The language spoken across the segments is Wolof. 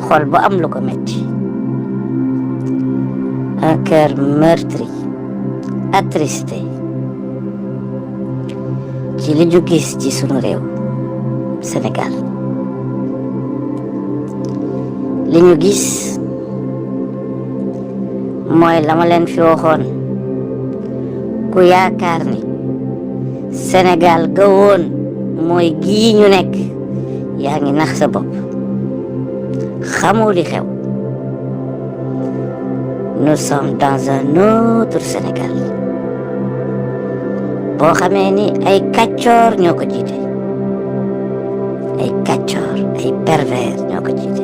xol bu am lu ko metti, un cœur meurtri, attristé ci li ñu gis ci sunu réew Sénégal. li ñu gis mooy la ma leen fi waxoon, ku yaakaar ni Sénégal ga woon mooy gii ñu nekk yaa ngi nax sa bopp, xamoo li xew. Nous sommes dans un autre Sénégal boo xamee ni ay kàccoor ñoo ko jiite, ay kàccoor, ay pervers ñoo ko jiite.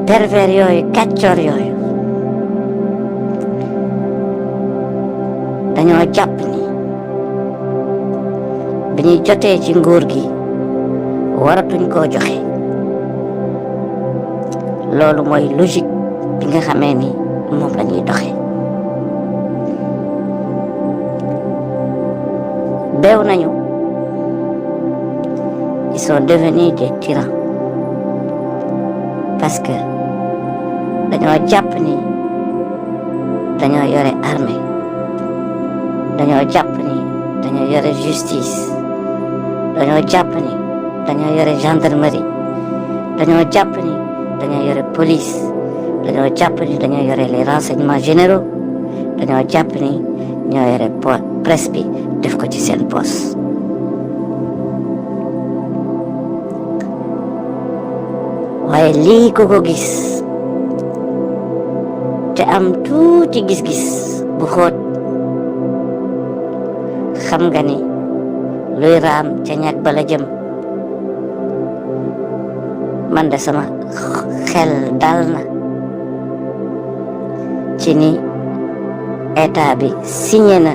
pervers yooyu, kàccoor yooyu dañoo jàpp ni bi ñuy jotee ci nguur gi waratuñ koo joxe. loolu mooy logique bi nga xamee ni moom la ñuy doxee. beew nañu, ils sont devenus des tyrans parce que dañoo jàpp ni dañoo yore armée, dañoo jàpp ni dañoo yore justice, dañoo jàpp ni dañoo yore gendarmerie, dañoo jàpp ni dañoo yore police, dañoo jàpp ni dañoo yore les renseignements généraux, dañoo jàpp ni ñoo yore presse bi def ko ci seen poste. waaye lii ku ko gis te am tuuti gis-gis bu xóot, xam nga ni luy raam ca ñag bala jëm. man de sama xel dal na ci ni état bi signé na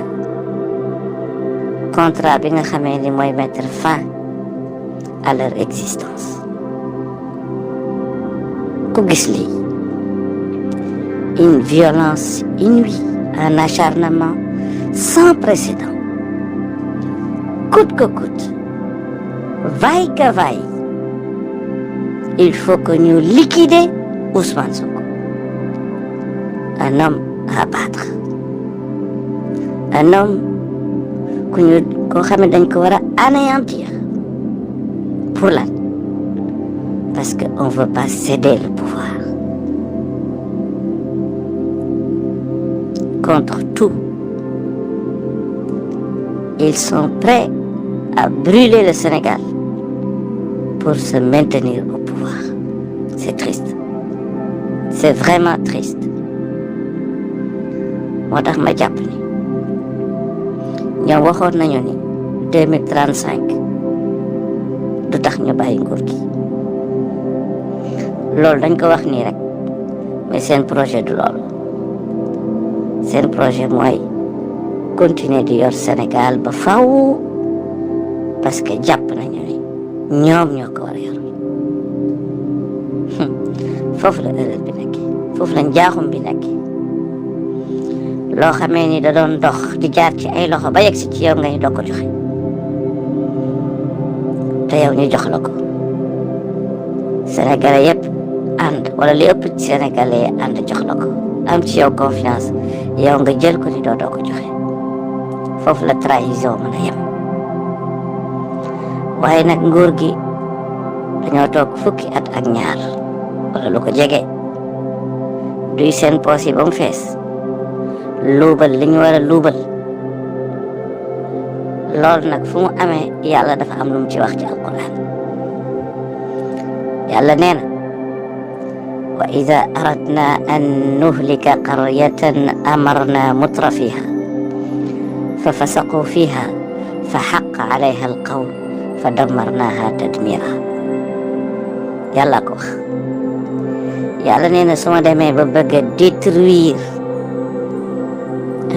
contrat bi nga xamee ni mooy mettre fin à leur existence. ku gis lii, une violence inouïe, un acharnement sans précédent, coûte que coûte, vaille que vaille, il faut que ñu liquider Ousmane Sonko, un homme à abattre, un homme koo xam ne dañ ko war a anéantir. pour lan? Parce qu'on ne veut pas céder le pouvoir. Contre tout, ils sont prêts à brûler le Sénégal pour se maintenir au pouvoir. C'est triste. C'est vraiment triste. moo tax ma jàpp ni ñoom waxoon nañu ni 2035 du tax ñu bàyyi nguur gi. loolu dañ ko wax nii rek, mais seen projet du loolu. seen projet mooy continuer di yor Sénégal ba faw, parce que jàpp nañu ni ñoom ñoo ko war a yor. foofu la erreur bi nekk, foofu la njaaxum bi nekk. loo xamee ni da doon dox di jaar ci ay loxo ba yegsi ci yow nga ñu doog ko joxe, te yow ñu jox la ko. Sénégalais yëpp ànd, wala li ëpp ci Sénégalais ànd jox la ko, am ci yow confiance, yow nga jël ko ni doo ko joxe. foofu la trahison mën a yem. waaye nag nguur gi dañoo toog fukki at ak ñaar wala lu ko jege, duy seen poos yi ba mu fees, luubal li ñu war a luubal. loolu nag fu mu amee yàlla dafa am lu mu ci wax ci alquran. yàlla nee na wa ida aradna an nuhlika qaryatan amarna mutra fiha fa fasaqu fiha fa xaqa alayha alqawl fa damarnaha tadmira. yàlla ko wax. yàlla nee na su ma demee ba bëgg a détruire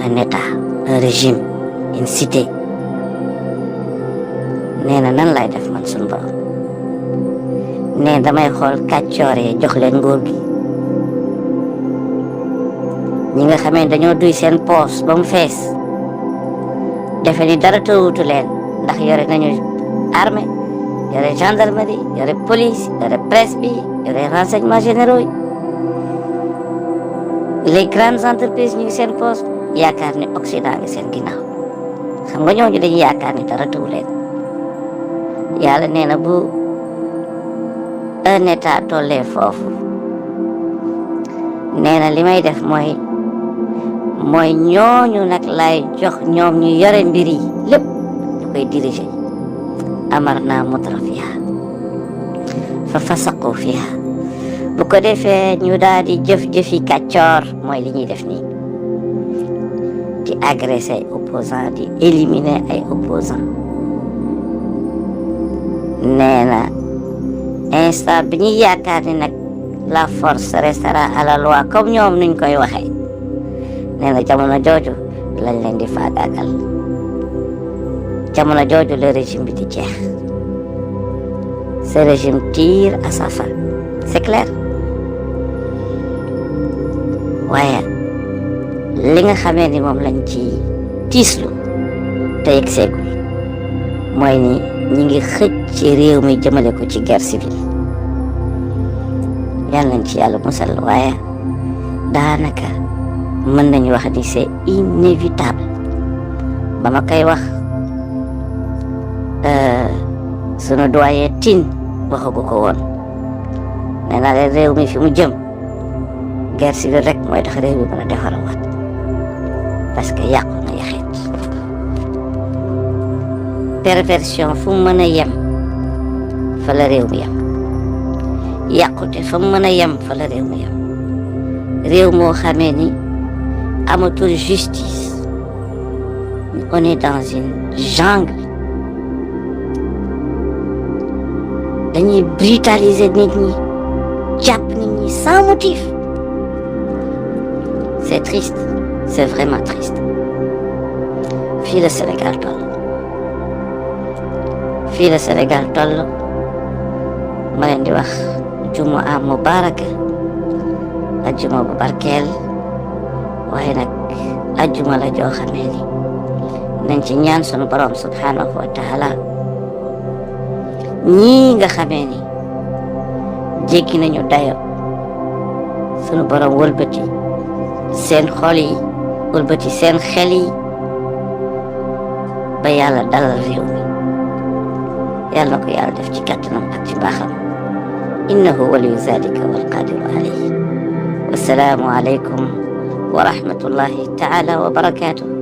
un état, un régime, une cité, nee na nan lay def man suñu borom. nee damay xool kàccooree jox leen nguur gi, ñi nga xamee dañoo duy seen poos ba mu fees, defe ni dara tëwutu leen ndax yore nañu armée, yore gendarmerie yore police yore presse bi yore renseignements généraux yi les grandes entreprises ñu ngi seen poste yaakaar ni Occident ngi seen ginnaaw xam nga ñooñu dañuy yaakaar ni dara tëw leen yàlla nee na bu un état tollee foofu nee na li may def mooy ñooñu nag lay jox ñoom ñu yore mbir yi lépp ñu koy diriger amarna mutrafiha fa fasaqu fiha bu ko defee ñu daal di jëf-jëfi kàccoor mooy li ñuy def nii di agresser ay opposants di éliminer ay opposants nee na instant bi ñuy yaakaar ni nag la force restera à la loi comme ñoom nuñ koy waxee nee na jamono jooju lañ leen di faagaagal jamono jooju le régime bi di jeex ce régime tire à sa fin c'est clair waaye li nga xamee ni moom lañ ci tiislu te yegg seegul mooy ni ñi ngi xëcc ci réew mi jëmale ko ci guerre civile yal nañ ci yàlla musal waaye daanaka mën nañu wax ni c'est inévitable ba ma koy wax sunu doyen Tine waxagu ko woon nee naa leen réew mi fi mu jëm guerre civile rek mooy tax réew mi mën a defarawaat parce que yàqu na yaxeet perversion fu mu mën a yem fa la réew mi yem yàqute fa mu mën a yem fa la réew mi yem réew moo xamee ni amatul justice on est dans une jungle dañuy brutaliser nit ñi jàpp nit ñi sans motif c'est triste c'est vraiment triste fii la Sénégal toll ma leen di wax jumaa mubaraka ajjuma bu barkeel waaye nag ajjuma la joo xamee ni nañ ci ñaan sunu borom subhanahu wa taala ñii nga xamee ni jéggi nañu dayo sunu borom wëlbati seen xol yi wëlbati seen xel yi ba yàlla dalal réew mi yàlla na ko yàlla def ci kàttanam ak ci mbaaxam innahu waliyu zalika wal qadiru alayhi wassalaamu aleykum wa rahmatullahi taala wa barakatuh